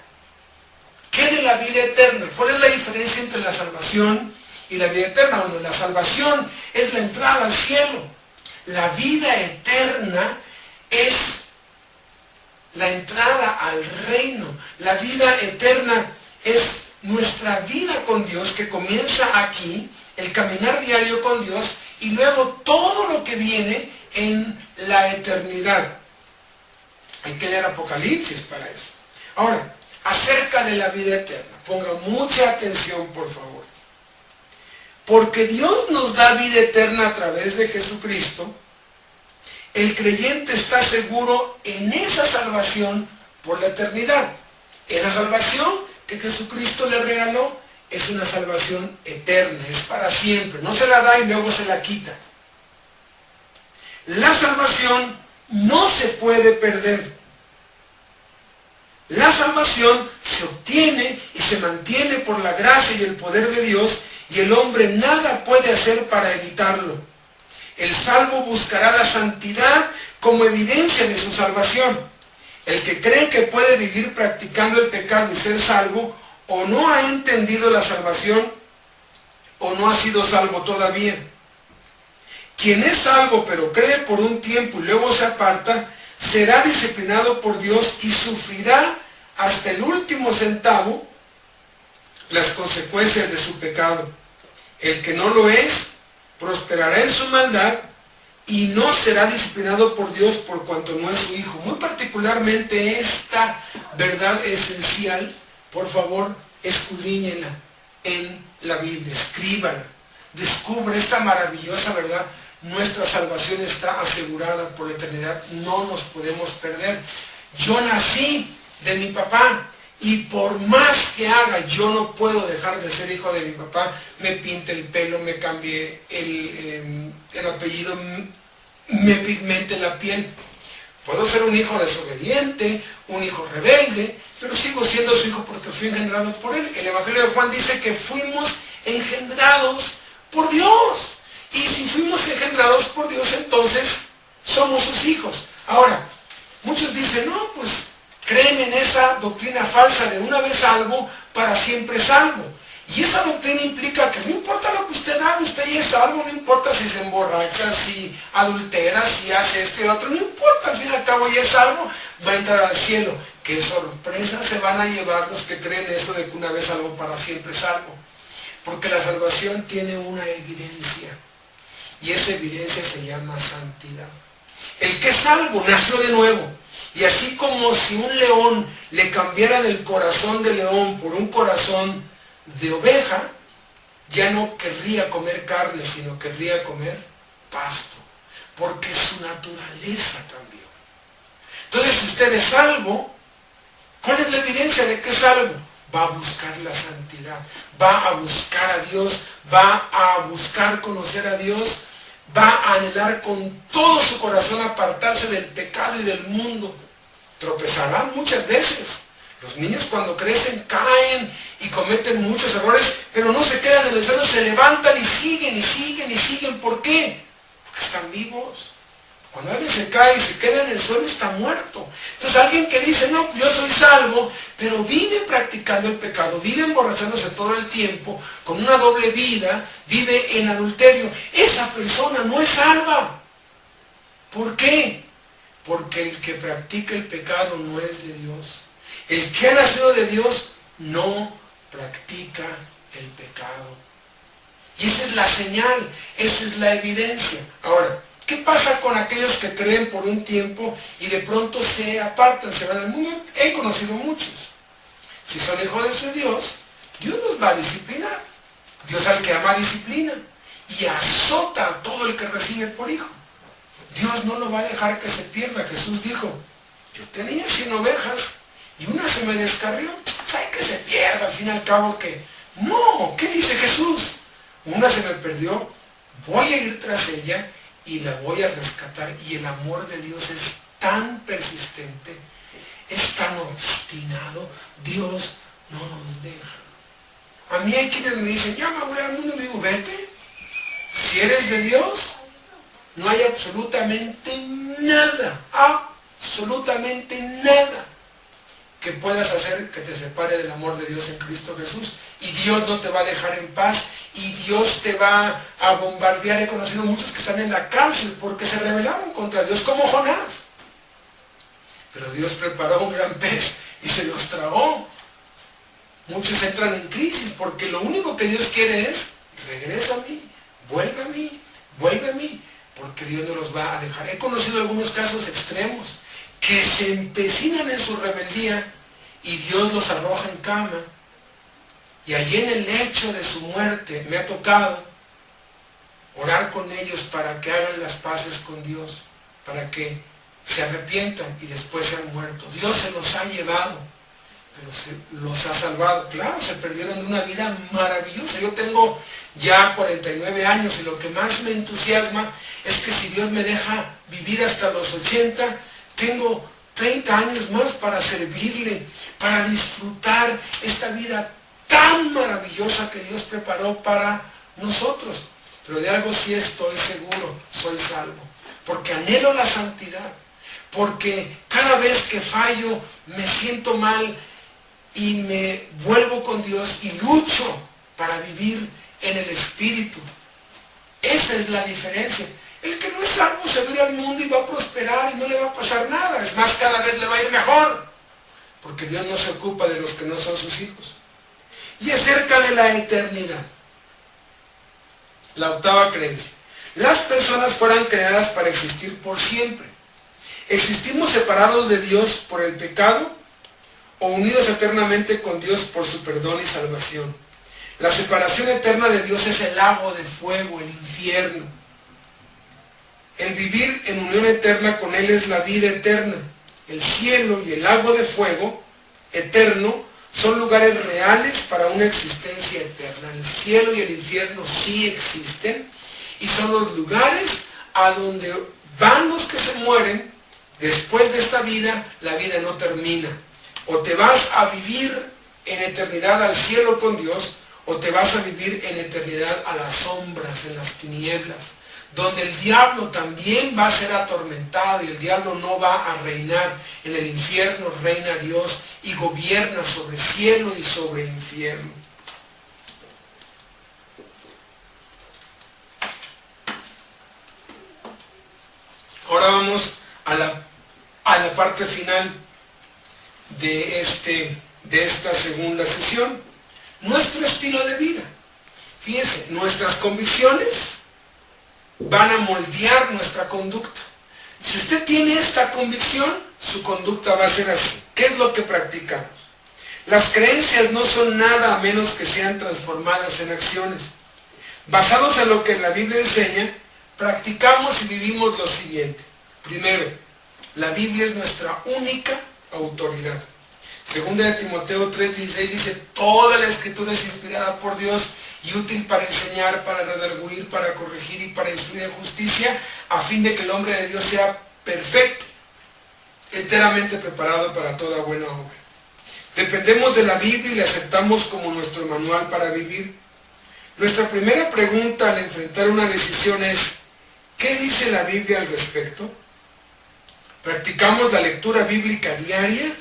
¿qué de la vida eterna? ¿Cuál es la diferencia entre la salvación y la vida eterna? Bueno, la salvación es la entrada al cielo. La vida eterna es la entrada al reino. La vida eterna es nuestra vida con Dios, que comienza aquí, el caminar diario con Dios, y luego todo lo que viene en la eternidad. Hay que leer Apocalipsis para eso. Ahora, acerca de la vida eterna, ponga mucha atención, por favor. Porque Dios nos da vida eterna a través de Jesucristo, el creyente está seguro en esa salvación por la eternidad. Esa salvación que Jesucristo le regaló es una salvación eterna, es para siempre. No se la da y luego se la quita. La salvación no se puede perder. La salvación se obtiene y se mantiene por la gracia y el poder de Dios, y el hombre nada puede hacer para evitarlo. El salvo buscará la santidad como evidencia de su salvación. El que cree que puede vivir practicando el pecado y ser salvo, o no ha entendido la salvación, o no ha sido salvo todavía. Quien es salvo pero cree por un tiempo y luego se aparta, será disciplinado por Dios y sufrirá hasta el último centavo las consecuencias de su pecado. El que no lo es, prosperará en su maldad y no será disciplinado por Dios por cuanto no es su hijo. Muy particularmente esta verdad esencial, por favor, escudriñenla en la Biblia, escríbala, descubre esta maravillosa verdad. Nuestra salvación está asegurada por la eternidad, no nos podemos perder. Yo nací de mi papá, y por más que haga, yo no puedo dejar de ser hijo de mi papá. Me pinte el pelo, me cambie el apellido, me pigmente la piel. Puedo ser un hijo desobediente, un hijo rebelde, pero sigo siendo su hijo porque fui engendrado por él. El Evangelio de Juan dice que fuimos engendrados por Dios. Y si fuimos engendrados por Dios, entonces somos sus hijos. Ahora, muchos dicen, no, pues creen en esa doctrina falsa de una vez salvo, para siempre salvo. Y esa doctrina implica que no importa lo que usted haga, usted ya es salvo, no importa si se emborracha, si adultera, si hace esto y lo otro, no importa, al fin y al cabo ya es salvo, va a entrar al cielo. Qué sorpresa se van a llevar los que creen eso de que una vez salvo, para siempre salvo. Porque la salvación tiene una evidencia, y esa evidencia se llama santidad. El que es salvo nació de nuevo. Y así como si un león le cambiaran el corazón de león por un corazón de oveja, ya no querría comer carne, sino querría comer pasto, porque su naturaleza cambió. Entonces, si usted es salvo, ¿cuál es la evidencia de que es salvo? Va a buscar la santidad, va a buscar a Dios, va a buscar conocer a Dios, va a anhelar con todo su corazón apartarse del pecado y del mundo. Tropezará muchas veces. Los niños cuando crecen caen y cometen muchos errores, pero no se quedan en el suelo, se levantan y siguen y siguen y siguen. ¿Por qué? Porque están vivos. Cuando alguien se cae y se queda en el suelo, está muerto. Entonces alguien que dice, no, yo soy salvo, pero vive practicando el pecado, vive emborrachándose todo el tiempo, con una doble vida, vive en adulterio, esa persona no es salva. ¿Por qué? Porque el que practica el pecado no es de Dios. El que ha nacido de Dios no practica el pecado. Y esa es la señal, esa es la evidencia. Ahora, ¿qué pasa con aquellos que creen por un tiempo y de pronto se apartan, se van al mundo? He conocido muchos. Si son hijos de Dios, Dios los va a disciplinar. Dios al que ama disciplina y azota a todo el que recibe por hijo. Dios no lo va a dejar que se pierda. Jesús dijo, yo tenía 100 ovejas y una se me descarrió. ¿Sabe que se pierda? Al fin y al cabo que... No, ¿qué dice Jesús? Una se me perdió, voy a ir tras ella y la voy a rescatar. Y el amor de Dios es tan persistente, es tan obstinado. Dios no nos deja. A mí hay quienes me dicen, ya me voy al mundo. Le digo, vete. Si eres de Dios, no hay absolutamente nada, absolutamente nada que puedas hacer que te separe del amor de Dios en Cristo Jesús. Y Dios no te va a dejar en paz, y Dios te va a bombardear. He conocido muchos que están en la cárcel porque se rebelaron contra Dios, como Jonás. Pero Dios preparó un gran pez y se los tragó. Muchos entran en crisis porque lo único que Dios quiere es, regresa a mí, vuelve a mí, vuelve a mí. Porque Dios no los va a dejar. He conocido algunos casos extremos que se empecinan en su rebeldía y Dios los arroja en cama. Y allí en el lecho de su muerte me ha tocado orar con ellos para que hagan las paces con Dios, para que se arrepientan y después sean muertos. Dios se los ha llevado, pero se los ha salvado. Claro, se perdieron de una vida maravillosa. Yo tengo ya 49 años y lo que más me entusiasma es que si Dios me deja vivir hasta los 80, tengo 30 años más para servirle, para disfrutar esta vida tan maravillosa que Dios preparó para nosotros. Pero de algo sí estoy seguro, soy salvo, porque anhelo la santidad, porque cada vez que fallo me siento mal y me vuelvo con Dios y lucho para vivir en el Espíritu. Esa es la diferencia. El que no es salvo se va a ir al mundo y va a prosperar y no le va a pasar nada. Es más, cada vez le va a ir mejor, porque Dios no se ocupa de los que no son sus hijos. Y acerca de la eternidad, la octava creencia: las personas fueron creadas para existir por siempre. ¿Existimos separados de Dios por el pecado o unidos eternamente con Dios por su perdón y salvación? La separación eterna de Dios es el lago de fuego, el infierno. El vivir en unión eterna con Él es la vida eterna. El cielo y el lago de fuego eterno son lugares reales para una existencia eterna. El cielo y el infierno sí existen y son los lugares a donde van los que se mueren Después de esta vida, la vida no termina. O te vas a vivir en eternidad al cielo con Dios, o te vas a vivir en eternidad a las sombras, en las tinieblas, donde el diablo también va a ser atormentado y el diablo no va a reinar. En el infierno reina Dios y gobierna sobre cielo y sobre infierno. Ahora vamos a la parte final de esta segunda sesión. Nuestro estilo de vida. Fíjense, nuestras convicciones van a moldear nuestra conducta. Si usted tiene esta convicción, su conducta va a ser así. ¿Qué es lo que practicamos? Las creencias no son nada a menos que sean transformadas en acciones. Basados en lo que la Biblia enseña, practicamos y vivimos lo siguiente. Primero, la Biblia es nuestra única autoridad. Segunda de Timoteo 3:16 dice, toda la escritura es inspirada por Dios y útil para enseñar, para redarguir, para corregir y para instruir en justicia, a fin de que el hombre de Dios sea perfecto, enteramente preparado para toda buena obra. Dependemos de la Biblia y la aceptamos como nuestro manual para vivir. Nuestra primera pregunta al enfrentar una decisión es, ¿qué dice la Biblia al respecto? ¿Practicamos la lectura bíblica diaria,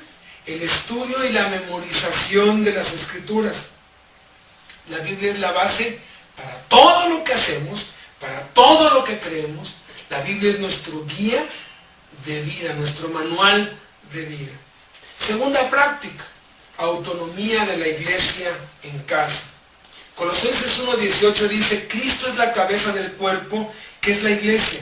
el estudio y la memorización de las Escrituras? La Biblia es la base para todo lo que hacemos, para todo lo que creemos. La Biblia es nuestro guía de vida, nuestro manual de vida. Segunda práctica, autonomía de la iglesia en casa. Colosenses 1:18 dice, Cristo es la cabeza del cuerpo, que es la iglesia.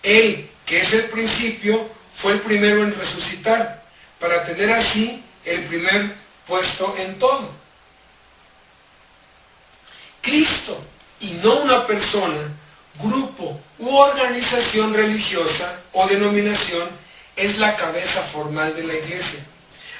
Él, que es el principio, fue el primero en resucitar, para tener así el primer puesto en todo. Cristo, y no una persona, grupo u organización religiosa o denominación, es la cabeza formal de la iglesia.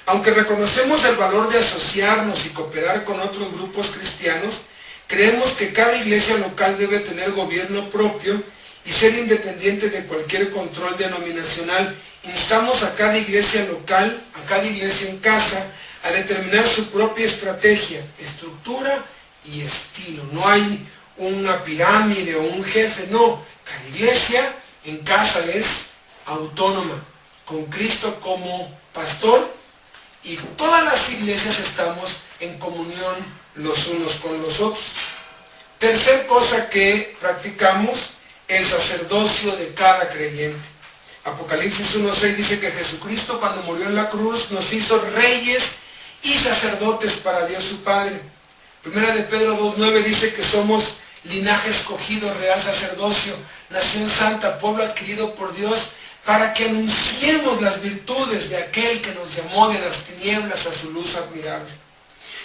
Aunque reconocemos el valor de asociarnos y cooperar con otros grupos cristianos, creemos que cada iglesia local debe tener gobierno propio y ser independiente de cualquier control denominacional. Instamos a cada iglesia local, a cada iglesia en casa, a determinar su propia estrategia, estructura y estilo. No hay una pirámide o un jefe, no. Cada iglesia en casa es autónoma, con Cristo como pastor, y todas las iglesias estamos en comunión los unos con los otros. Tercer cosa que practicamos, el sacerdocio de cada creyente. Apocalipsis 1:6 dice que Jesucristo, cuando murió en la cruz, nos hizo reyes y sacerdotes para Dios su Padre. Primera de Pedro 2:9 dice que somos linaje escogido, real sacerdocio, nación santa, pueblo adquirido por Dios, para que anunciemos las virtudes de aquel que nos llamó de las tinieblas a su luz admirable.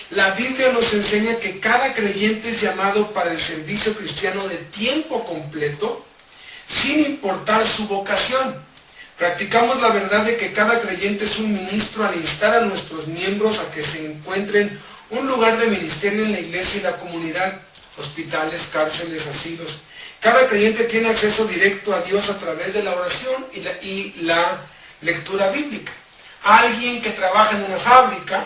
La Biblia nos enseña que cada creyente es llamado para el servicio cristiano de tiempo completo, sin importar su vocación. Practicamos la verdad de que cada creyente es un ministro al instar a nuestros miembros a que se encuentren un lugar de ministerio en la iglesia y la comunidad, hospitales, cárceles, asilos. Cada creyente tiene acceso directo a Dios a través de la oración y la lectura bíblica. Alguien que trabaja en una fábrica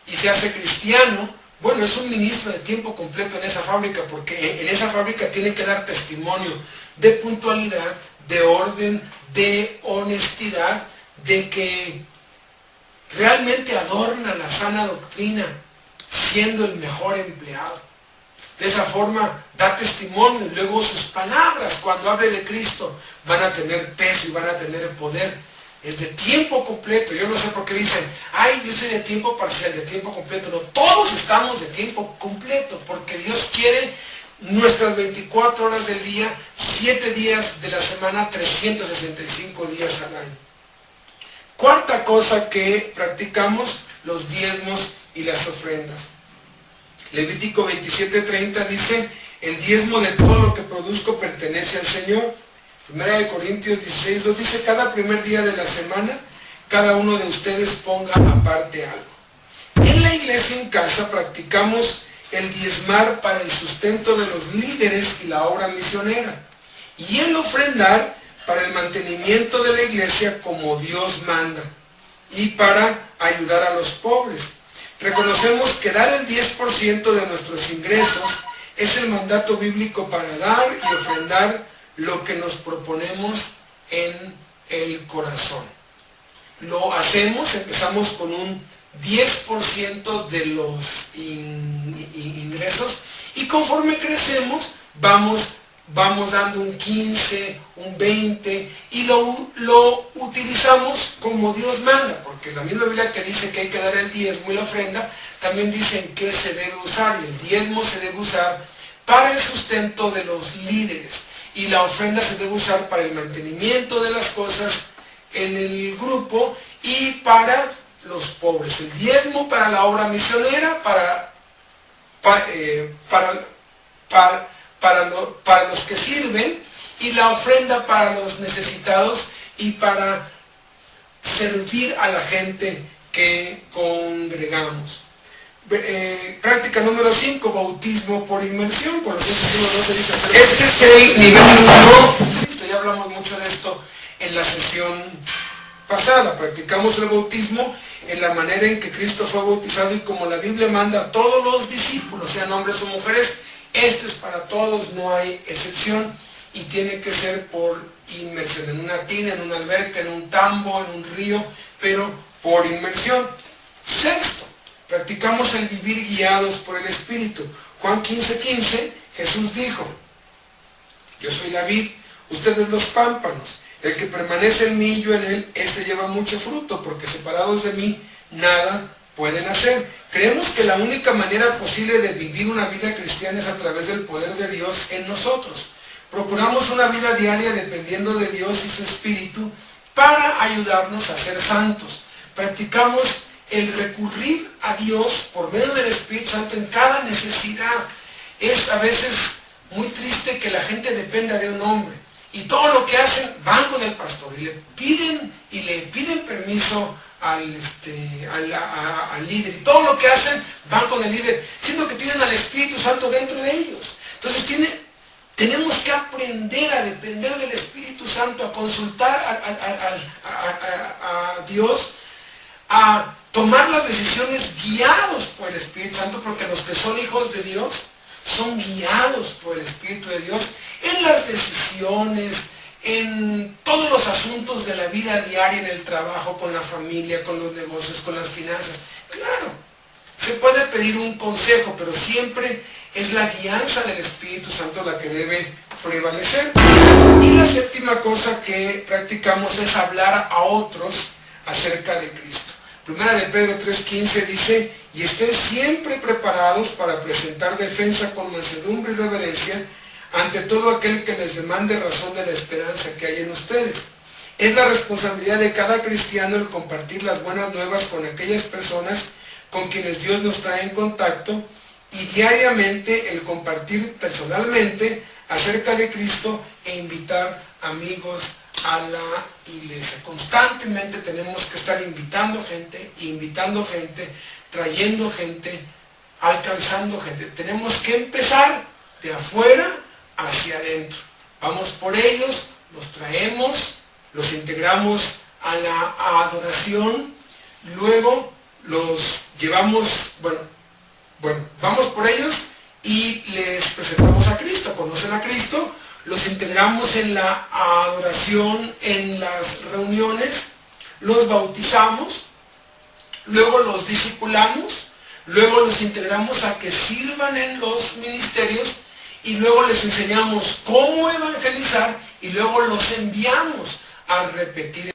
y se hace cristiano, bueno, es un ministro de tiempo completo en esa fábrica, porque en esa fábrica tiene que dar testimonio de puntualidad, de orden, de honestidad, de que realmente adorna la sana doctrina, siendo el mejor empleado. De esa forma da testimonio y luego sus palabras cuando hable de Cristo van a tener peso y van a tener poder. Es de tiempo completo. Yo no sé por qué dicen, ay, yo soy de tiempo parcial, de tiempo completo. No, todos estamos de tiempo completo, porque Dios quiere nuestras 24 horas del día, 7 días de la semana, 365 días al año. Cuarta cosa que practicamos, los diezmos y las ofrendas. Levítico 27:30 dice, el diezmo de todo lo que produzco pertenece al Señor. Primera de Corintios 16:2 dice, cada primer día de la semana, cada uno de ustedes ponga aparte algo. En la iglesia en casa practicamos el diezmar para el sustento de los líderes y la obra misionera, y el ofrendar para el mantenimiento de la iglesia como Dios manda y para ayudar a los pobres. Reconocemos que dar el 10% de nuestros ingresos es el mandato bíblico para dar y ofrendar lo que nos proponemos en el corazón. Lo hacemos, empezamos con un 10% de los ingresos y conforme crecemos vamos dando un 15, un 20 y lo utilizamos como Dios manda, porque la misma Biblia que dice que hay que dar el diezmo y la ofrenda, también dice en qué se debe usar, y el diezmo se debe usar para el sustento de los líderes y la ofrenda se debe usar para el mantenimiento de las cosas en el grupo y para los pobres. El diezmo para la obra misionera, para los que sirven, y la ofrenda para los necesitados y para servir a la gente que congregamos. Práctica número 5, bautismo por inmersión. Este es el nivel 1. Ya hablamos mucho de esto en la sesión pasada. Practicamos el bautismo en la manera en que Cristo fue bautizado y como la Biblia manda a todos los discípulos, sean hombres o mujeres. Esto es para todos, no hay excepción y tiene que ser por inmersión, en una tina, en una alberca, en un tambo, en un río, pero por inmersión. Sexto, practicamos el vivir guiados por el Espíritu. Juan 15:15, Jesús dijo: yo soy la vid, ustedes los pámpanos. El que permanece en mí y yo en él, este lleva mucho fruto, porque separados de mí nada pueden hacer. Creemos que la única manera posible de vivir una vida cristiana es a través del poder de Dios en nosotros. Procuramos una vida diaria dependiendo de Dios y su Espíritu para ayudarnos a ser santos. Practicamos el recurrir a Dios por medio del Espíritu Santo en cada necesidad. Es a veces muy triste que la gente dependa de un hombre y todo lo que hacen van con el pastor y le piden permiso al líder, y todo lo que hacen van con el líder, siendo que tienen al Espíritu Santo dentro de ellos. Entonces tenemos que aprender a depender del Espíritu Santo, a consultar a Dios, a tomar las decisiones guiados por el Espíritu Santo, porque los que son hijos de Dios son guiados por el Espíritu de Dios en las decisiones, en todos los asuntos de la vida diaria, en el trabajo, con la familia, con los negocios, con las finanzas. Claro, se puede pedir un consejo, pero siempre es la guianza del Espíritu Santo la que debe prevalecer. Y la séptima cosa que practicamos es hablar a otros acerca de Cristo. Primera de Pedro 3:15 dice: y estén siempre preparados para presentar defensa con mansedumbre y reverencia ante todo aquel que les demande razón de la esperanza que hay en ustedes. Es la responsabilidad de cada cristiano el compartir las buenas nuevas con aquellas personas con quienes Dios nos trae en contacto y diariamente el compartir personalmente acerca de Cristo e invitar amigos a la iglesia. Constantemente tenemos que estar invitando gente, trayendo gente, alcanzando gente. Tenemos que empezar de afuera hacia adentro. Vamos por ellos, los traemos, los integramos a la adoración, luego los llevamos, vamos por ellos y les presentamos a Cristo, conocen a Cristo, los integramos en la adoración, en las reuniones, los bautizamos, luego los discipulamos, luego los integramos a que sirvan en los ministerios y luego les enseñamos cómo evangelizar y luego los enviamos a repetir